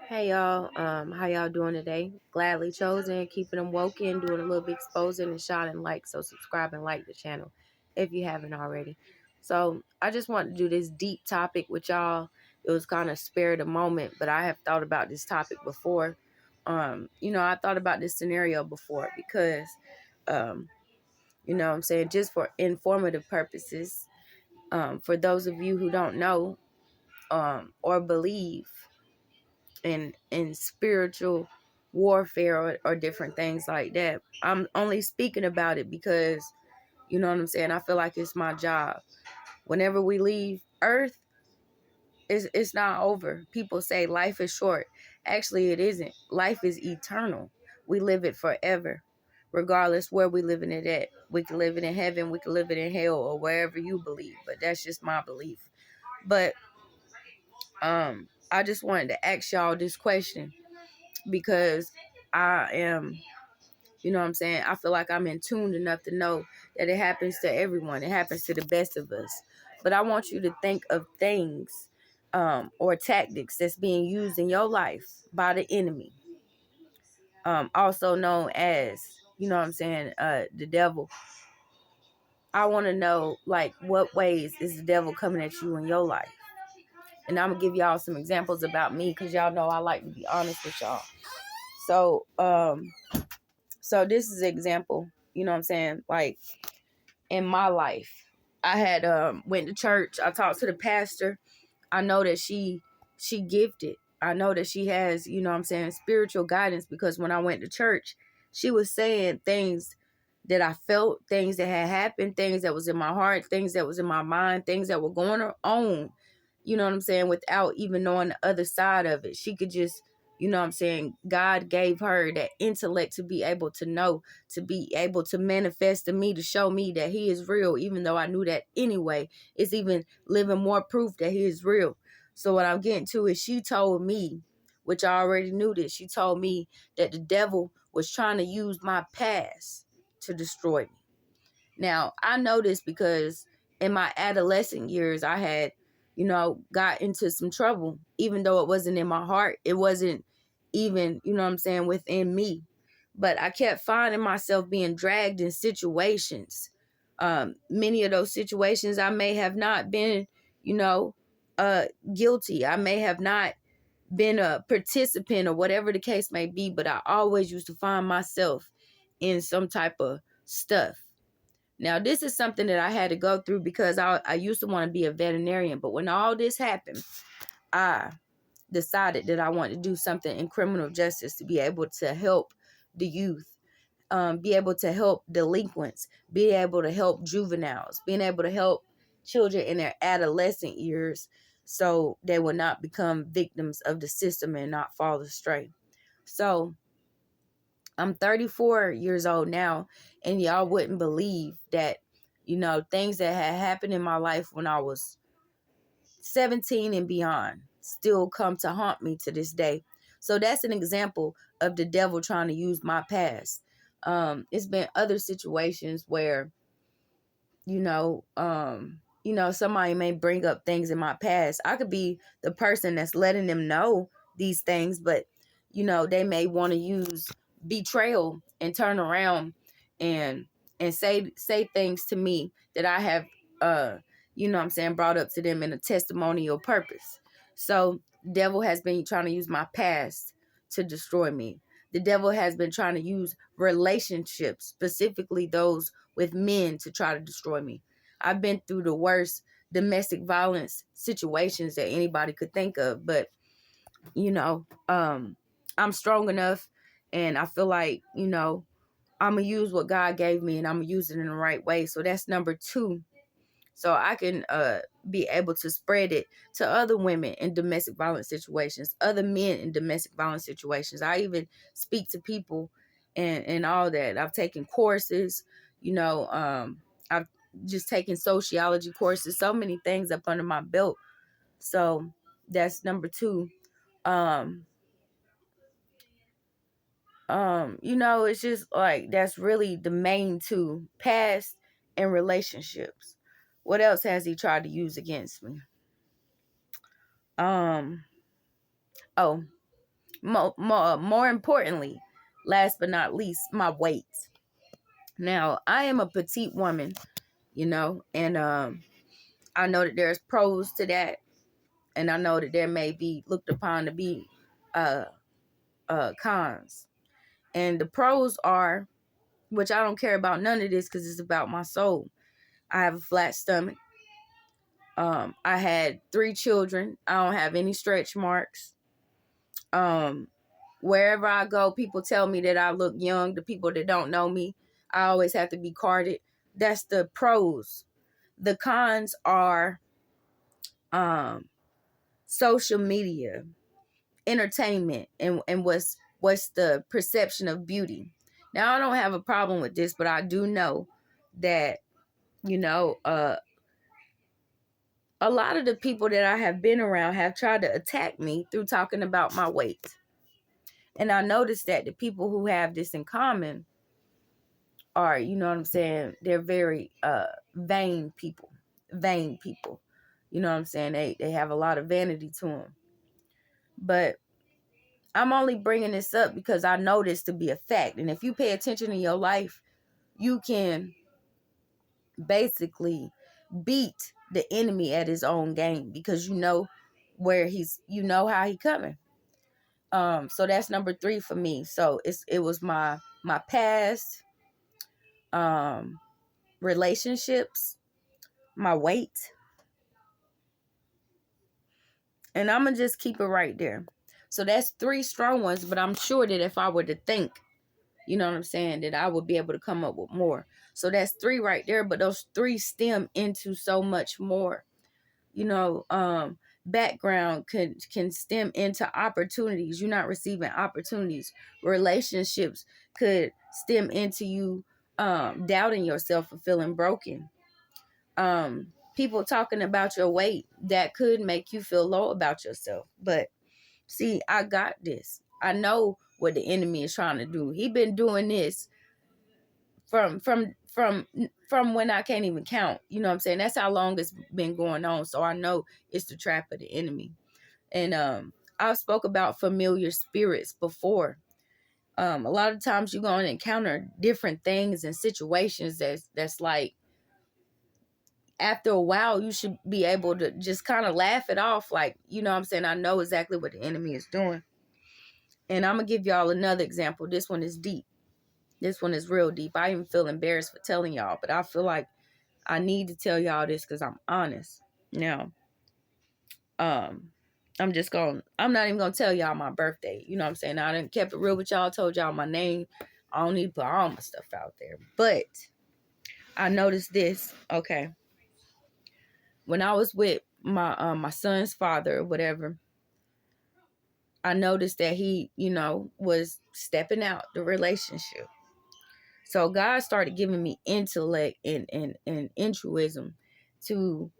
Hey y'all, how y'all doing today? Gladly chosen, keeping them woken, doing a little bit exposing and shining light. So subscribe and like the channel if you haven't already. So I just want to do this deep topic with y'all. It was kind of spare the moment, but I have thought about this topic before. I thought about this scenario before because, what I'm saying, just for informative purposes. For those of you who don't know, or believe in spiritual warfare or different things like that. I'm only speaking about it because, you know what I'm saying, I feel like it's my job. Whenever we leave Earth, it's not over. People say life is short. Actually, it isn't. Life is eternal. We live it forever, regardless where we living it at. We can live it in heaven, we can live it in hell, or wherever you believe. But that's just my belief. But I just wanted to ask y'all this question because I am, you know what I'm saying, I feel like I'm in tune enough to know that it happens to everyone. It happens to the best of us. But I want you to think of things or tactics that's being used in your life by the enemy, also known as, you know what I'm saying, the devil. I want to know, like, what ways is the devil coming at you in your life? And I'm going to give y'all some examples about me because y'all know I like to be honest with y'all. So this is an example, you know what I'm saying, like in my life. I had went to church. I talked to the pastor. I know that she gifted. I know that she has, you know what I'm saying, spiritual guidance because when I went to church, she was saying things that I felt, things that had happened, things that was in my heart, things that was in my mind, things that were going on, you know what I'm saying, without even knowing the other side of it. She could just, you know what I'm saying, God gave her that intellect to be able to know, to be able to manifest to me, to show me that he is real, even though I knew that anyway. It's even living more proof that he is real. So what I'm getting to is she told me, which I already knew this, she told me that the devil was trying to use my past to destroy me. Now, I know this because in my adolescent years, I had, got into some trouble, even though it wasn't in my heart. It wasn't even, you know what I'm saying, within me. But I kept finding myself being dragged in situations. Many of those situations, I may have not been, you know, guilty. I may have not been a participant or whatever the case may be, but I always used to find myself in some type of stuff. Now, this is something that I had to go through because I used to want to be a veterinarian. But when all this happened, I decided that I wanted to do something in criminal justice to be able to help the youth, be able to help delinquents, be able to help juveniles, being able to help children in their adolescent years so they will not become victims of the system and not fall astray. So I'm 34 years old now, and y'all wouldn't believe that, things that had happened in my life when I was 17 and beyond still come to haunt me to this day. So that's an example of the devil trying to use my past. It's been other situations where, somebody may bring up things in my past. I could be the person that's letting them know these things, but, they may want to use betrayal and turn around and say things to me that I have, brought up to them in a testimonial purpose. So the devil has been trying to use my past to destroy me. The devil has been trying to use relationships, specifically those with men, to try to destroy me. I've been through the worst domestic violence situations that anybody could think of, but I'm strong enough, and I feel like, I'm going to use what God gave me, and I'm going to use it in the right way. So that's number 2. So I can be able to spread it to other women in domestic violence situations, other men in domestic violence situations. I even speak to people and all that. I've taken courses, I've just taken sociology courses, so many things up under my belt. So that's number 2. It's just like that's really the main 2, past and relationships. What else has he tried to use against me? Oh, more importantly, last but not least, my weight. Now, I am a petite woman, and I know that there's pros to that, and I know that there may be looked upon to be uh cons. And the pros are, which I don't care about none of this because it's about my soul. I have a flat stomach. I had 3 children. I don't have any stretch marks. Wherever I go, people tell me that I look young. The people that don't know me, I always have to be carded. That's the pros. The cons are social media, entertainment, and what's the perception of beauty. Now, I don't have a problem with this, but I do know that, a lot of the people that I have been around have tried to attack me through talking about my weight. And I noticed that the people who have this in common are, they're very vain people. Vain people. You know what I'm saying? They have a lot of vanity to them. But I'm only bringing this up because I know this to be a fact. And if you pay attention in your life, you can basically beat the enemy at his own game because you know how he coming. So that's number 3 for me. So it was my past relationships, my weight, and I'm gonna just keep it right there. So that's 3 strong ones, but I'm sure that if I were to think, you know what I'm saying, that I would be able to come up with more. So that's 3 right there, but those 3 stem into so much more. Background can stem into opportunities. You're not receiving opportunities. Relationships could stem into you doubting yourself or feeling broken. People talking about your weight, that could make you feel low about yourself. But see, I got this. I know what the enemy is trying to do. He been doing this from when I can't even count. You know what I'm saying? That's how long it's been going on. So I know it's the trap of the enemy. And I've spoke about familiar spirits before. A lot of times you're going to encounter different things and situations that's like, after a while, you should be able to just kind of laugh it off. Like, you know what I'm saying? I know exactly what the enemy is doing. And I'm going to give y'all another example. This one is deep. This one is real deep. I even feel embarrassed for telling y'all, but I feel like I need to tell y'all this because I'm honest. Now, I'm not even going to tell y'all my birthday. You know what I'm saying? I done kept it real with y'all, told y'all my name. I don't need to put all my stuff out there. But I noticed this. Okay. When I was with my son's father or whatever, I noticed that he, was stepping out the relationship. So God started giving me intellect and intuition to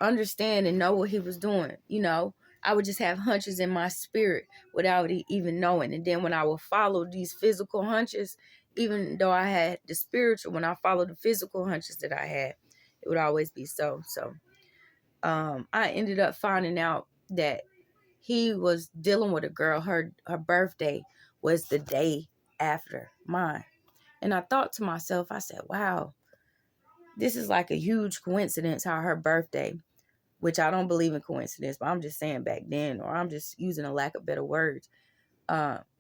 understand and know what he was doing. I would just have hunches in my spirit without even knowing. And then when I would follow these physical hunches, even though I had the spiritual, when I followed the physical hunches that I had, it would always be so. So I ended up finding out that he was dealing with a girl. Her birthday was the day after mine. And I thought to myself, I said, wow, this is like a huge coincidence how her birthday, which I don't believe in coincidence, but I'm just saying back then, or I'm just using a lack of better words.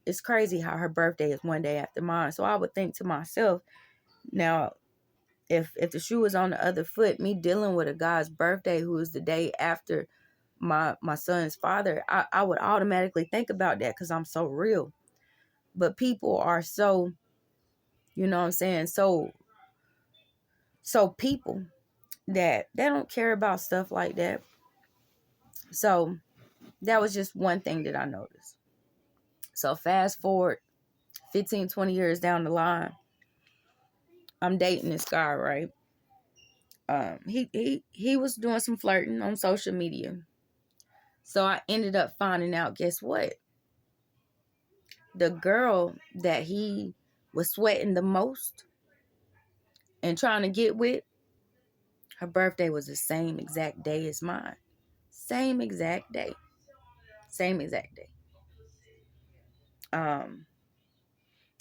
It's crazy how her birthday is one day after mine. So I would think to myself, now, if the shoe was on the other foot, me dealing with a guy's birthday who is the day after my son's father, I would automatically think about that because I'm so real. But people are so, you know what I'm saying, so people that they don't care about stuff like that. So that was just one thing that I noticed. So fast forward 15, 20 years down the line, I'm dating this guy, right? He was doing some flirting on social media. So I ended up finding out, guess what? The girl that he was sweating the most and trying to get with, her birthday was the same exact day as mine. Same exact day. Same exact day. And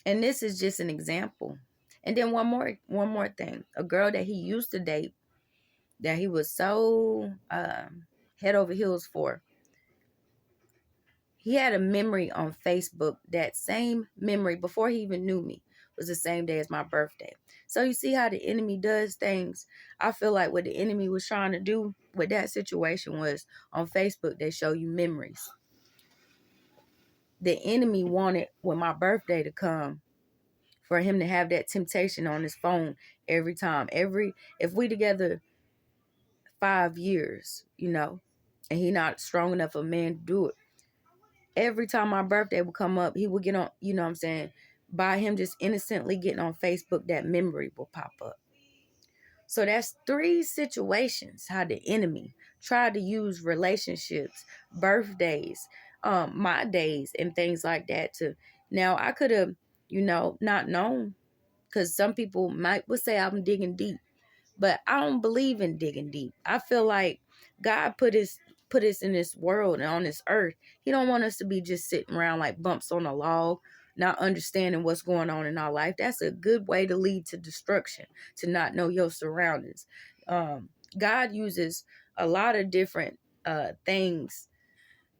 this is just an example. And then one more thing. A girl that he used to date, that he was so head over heels for. He had a memory on Facebook. That same memory, before he even knew me, was the same day as my birthday. So you see how the enemy does things. I feel like what the enemy was trying to do with that situation was, on Facebook, they show you memories. The enemy wanted, when my birthday to come, for him to have that temptation on his phone every time. If we together 5 years, and he not strong enough a man to do it. Every time my birthday would come up, he would get on, by him just innocently getting on Facebook, that memory will pop up. So that's 3 situations how the enemy tried to use relationships, birthdays, my days, and things like that to. Now I could have, not known, because some people would say I'm digging deep. But I don't believe in digging deep. I feel like God put us in this world and on this earth. He don't want us to be just sitting around like bumps on a log, not understanding what's going on in our life. That's a good way to lead to destruction, to not know your surroundings. God uses a lot of different things,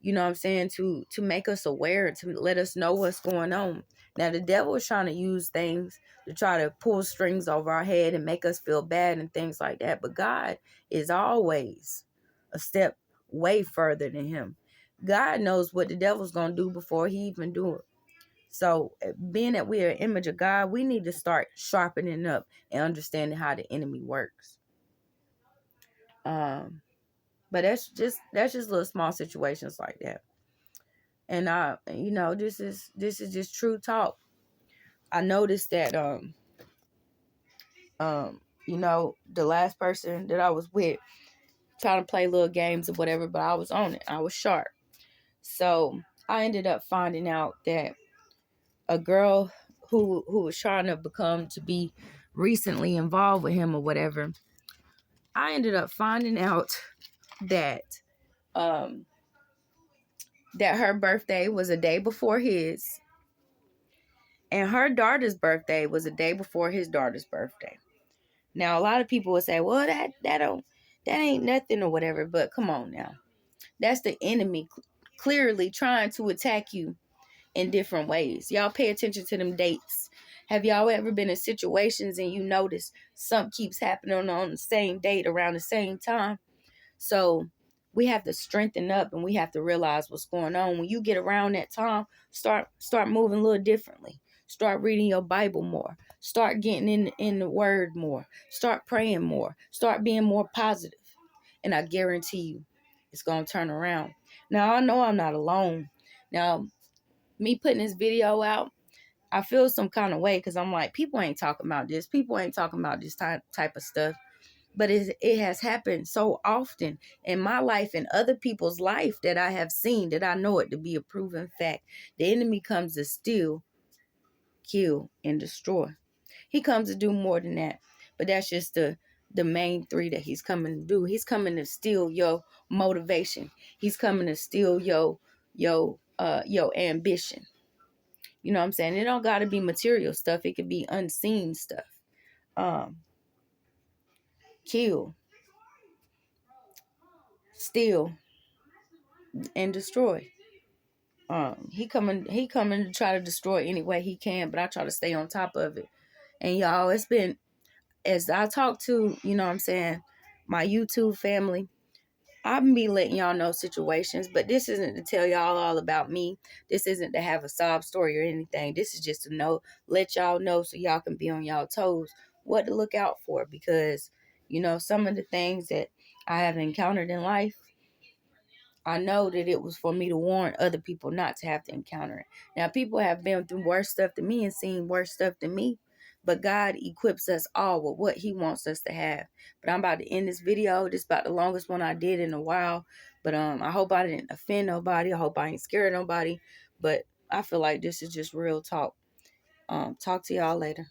to make us aware, to let us know what's going on. Now, the devil is trying to use things to try to pull strings over our head and make us feel bad and things like that. But God is always a step way further than him. God knows what the devil's going to do before he even do it. So being that we are an image of God, we need to start sharpening up and understanding how the enemy works. But that's just little small situations like that. And this is just true talk. I noticed that the last person that I was with, trying to play little games or whatever, but I was on it. I was sharp. So I ended up finding out that a girl who was trying to be recently involved with him or whatever, I ended up finding out that that her birthday was a day before his, and her daughter's birthday was a day before his daughter's birthday. Now, a lot of people would say, well, that ain't nothing or whatever. But come on now. That's the enemy clearly trying to attack you in different ways. Y'all pay attention to them dates. Have y'all ever been in situations and you notice something keeps happening on the same date around the same time? So we have to strengthen up and we have to realize what's going on. When you get around that time, start moving a little differently. Start reading your Bible more. Start getting in the word more. Start praying more. Start being more positive. And I guarantee you, it's going to turn around. Now, I know I'm not alone. Now, me putting this video out, I feel some kind of way because I'm like, people ain't talking about this. People ain't talking about this type of stuff. But it has happened so often in my life and other people's life that I have seen, that I know it to be a proven fact. The enemy comes to steal, kill, and destroy. He comes to do more than that. But that's just the main 3 that he's coming to do. He's coming to steal your motivation. He's coming to steal your ambition. You know what I'm saying? It don't got to be material stuff. It could be unseen stuff. Kill, steal, and destroy. He coming to try to destroy any way he can, but I try to stay on top of it. And y'all, it's been, as I talk to, my YouTube family, I'll be letting y'all know situations, but this isn't to tell y'all all about me. This isn't to have a sob story or anything. This is just to let y'all know so y'all can be on y'all toes what to look out for, because, some of the things that I have encountered in life, I know that it was for me to warn other people not to have to encounter it. Now, people have been through worse stuff than me and seen worse stuff than me, but God equips us all with what he wants us to have. But I'm about to end this video. This is about the longest one I did in a while. But I hope I didn't offend nobody. I hope I ain't scared nobody. But I feel like this is just real talk. Talk to y'all later.